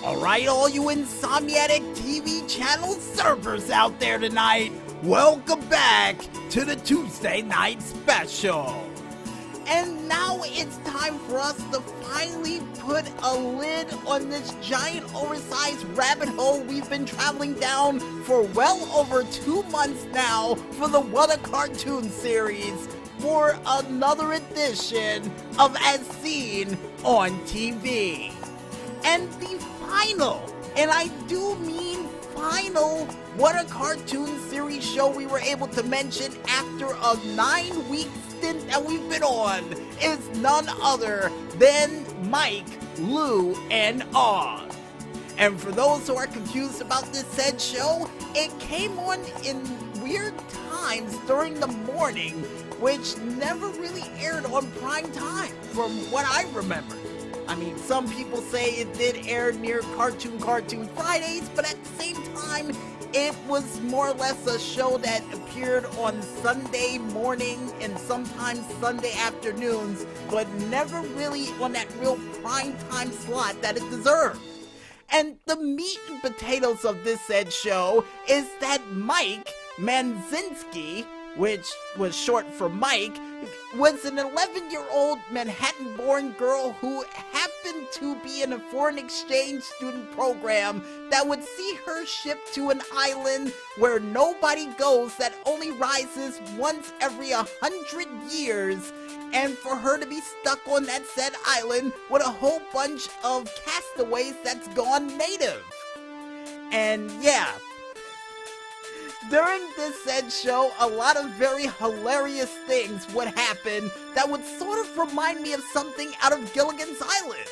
Alright, all you Insomniatic TV channel servers out there tonight, welcome back to the Tuesday Night Special. And now it's time for us to finally put a lid on this giant oversized rabbit hole we've been traveling down for well over 2 months now for the What a Cartoon series, for another edition of As Seen on TV. And the final, and I do mean final, What a Cartoon series show we were able to mention after a 9-week stint that we've been on is none other than Mike, Lou, and Og. And for those who are confused about this said show, it came on in weird times during the morning, which never really aired on prime time, from what I remember. I mean, some people say it did air near Cartoon Fridays, but at the same time, it was more or less a show that appeared on Sunday morning and sometimes Sunday afternoons, but never really on that real prime time slot that it deserved. And the meat and potatoes of this said show is that Mike Manzinski, which was short for Mike, was an 11-year-old Manhattan-born girl who happened to be in a foreign exchange student program that would see her shipped to an island where nobody goes, that only rises once every 100 years, and for her to be stuck on that said island with a whole bunch of castaways that's gone native. And yeah, during this said show, a lot of very hilarious things would happen that would sort of remind me of something out of Gilligan's Island.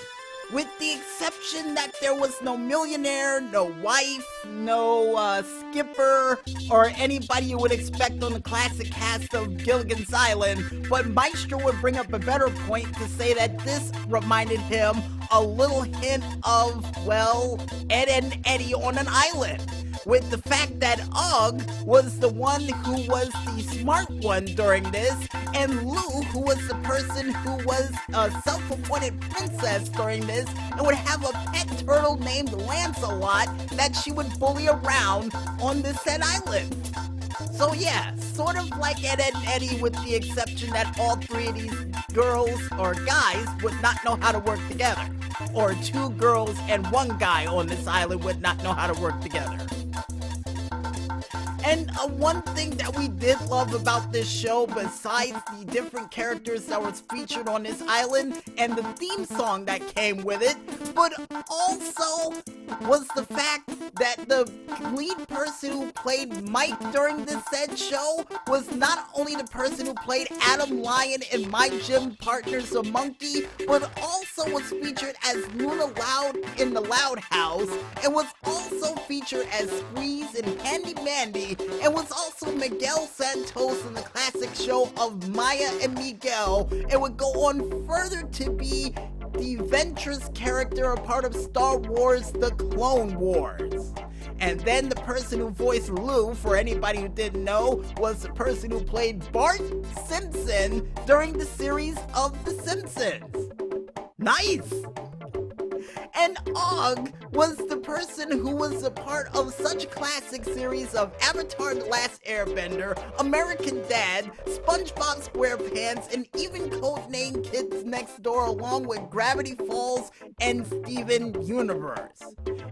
With the exception that there was no millionaire, no wife, no skipper, or anybody you would expect on the classic cast of Gilligan's Island, but Maestro would bring up a better point to say that this reminded him a little hint of, well, Ed and Eddie on an island. With the fact that Og was the one who was the smart one during this, and Lou, who was the person who was a self-appointed princess during this, and would have a pet turtle named Lancelot that she would bully around on this said island. So yeah, sort of like Ed and Eddie, with the exception that all three of these girls or guys would not know how to work together. Or 2 girls and 1 guy on this island would not know how to work together. And one thing that we did love about this show, besides the different characters that was featured on this island and the theme song that came with it, but also was the fact that the lead person who played Mike during this said show was not only the person who played Adam Lion in My Gym Partner's a Monkey, but also was featured as Luna Loud in The Loud House, and was also featured as Squeeze in Handy Mandy, and was also Miguel Santos in the classic show of Maya and Miguel, and would go on further to be the Ventress character, a part of Star Wars The Clone Wars. And then the person who voiced Lou, for anybody who didn't know, was the person who played Bart Simpson during the series of The Simpsons. Nice! And Og was the person who was a part of such classic series of Avatar: The Last Airbender, American Dad, SpongeBob SquarePants, and even codenamed Kids Next Door, along with Gravity Falls and Steven Universe.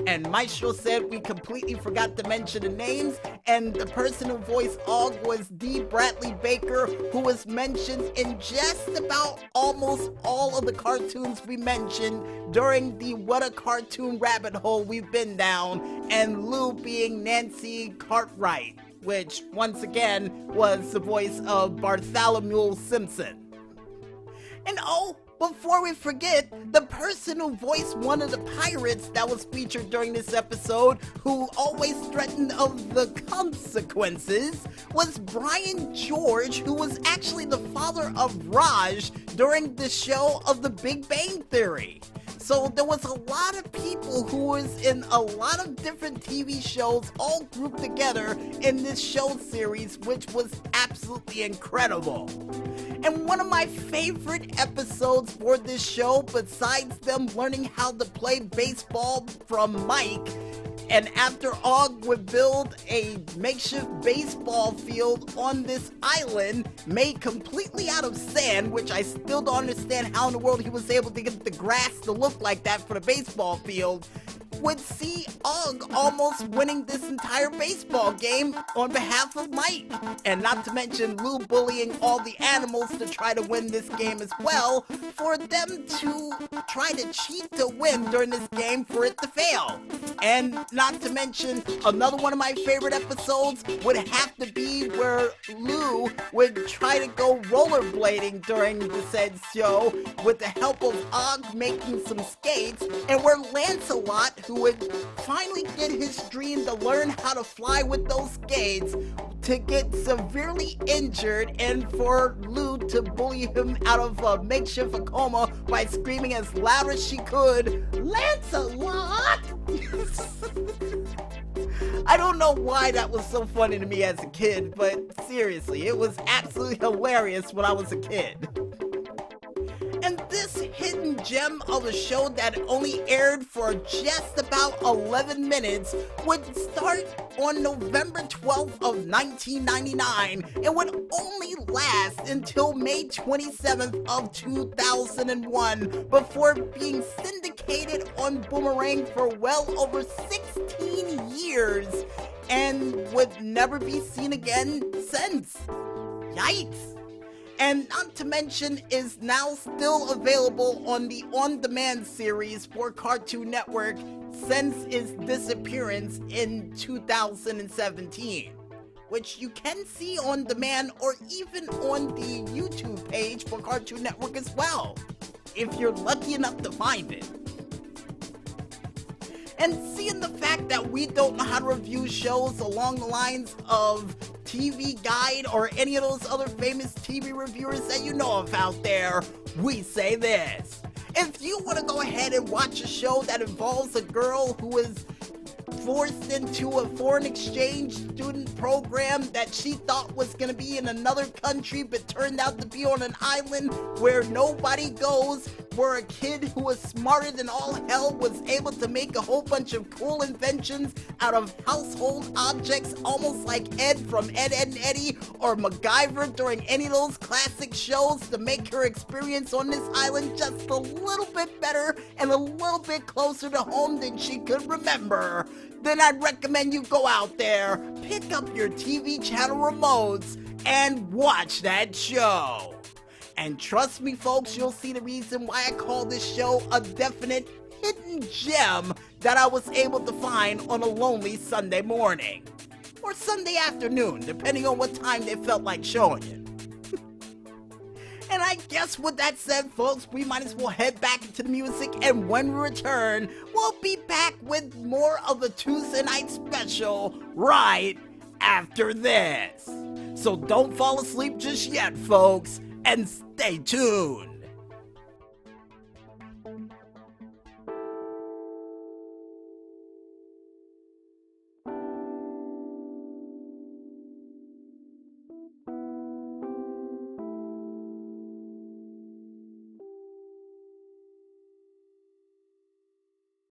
And Maestro said we completely forgot to mention the names, and the person who voiced Og was D. Bradley Baker, who was mentioned in just about almost all of the cartoons we mentioned during the What a Cartoon rabbit hole we've been down, and Lou being Nancy Cartwright, which once again was the voice of Bartholomew Simpson. And oh, before we forget, the person who voiced one of the pirates that was featured during this episode, who always threatened of the consequences, was Brian George, who was actually the father of Raj during the show of The Big Bang Theory. So there was a lot of people who was in a lot of different TV shows all grouped together in this show series, which was absolutely incredible. And one of my favorite episodes for this show, besides them learning how to play baseball from Mike, and after Og would build a makeshift baseball field on this island made completely out of sand, which I still don't understand how in the world he was able to get the grass to look like that for the baseball field, would see Og almost winning this entire baseball game on behalf of Mike. And not to mention Lou bullying all the animals to try to win this game as well, for them to try to cheat to win during this game for it to fail. And not to mention, another one of my favorite episodes would have to be where Lou would try to go rollerblading during the said show with the help of Og making some skates, and where Lancelot, who would finally get his dream to learn how to fly with those skates, to get severely injured, and for Lou to bully him out of a makeshift coma by screaming as loud as she could, "Lancelot!" I don't know why that was so funny to me as a kid, but seriously, it was absolutely hilarious when I was a kid. And this hidden gem of a show that only aired for just about 11 minutes would start on November 12th of 1999 and would only last until May 27th of 2001 before being syndicated on Boomerang for well over 16 years and would never be seen again since. Yikes! And not to mention is now still available on the on-demand series for Cartoon Network since its disappearance in 2017, which you can see on demand or even on the YouTube page for Cartoon Network as well, if you're lucky enough to find it. And seeing the fact that we don't know how to review shows along the lines of TV Guide or any of those other famous TV reviewers that you know of out there, we say this: if you want to go ahead and watch a show that involves a girl who is forced into a foreign exchange student program that she thought was going to be in another country but turned out to be on an island where nobody goes, where a kid who was smarter than all hell was able to make a whole bunch of cool inventions out of household objects, almost like Ed from Ed, Edd n Eddy or MacGyver during any of those classic shows, to make her experience on this island just a little bit better and a little bit closer to home than she could remember, then I'd recommend you go out there, pick up your TV channel remotes, and watch that show. And trust me, folks, you'll see the reason why I call this show a definite hidden gem that I was able to find on a lonely Sunday morning. Or Sunday afternoon, depending on what time they felt like showing it. And I guess with that said, folks, we might as well head back into the music, and when we return, we'll be back with more of the Tuesday Night Special right after this. So don't fall asleep just yet, folks, and stay tuned.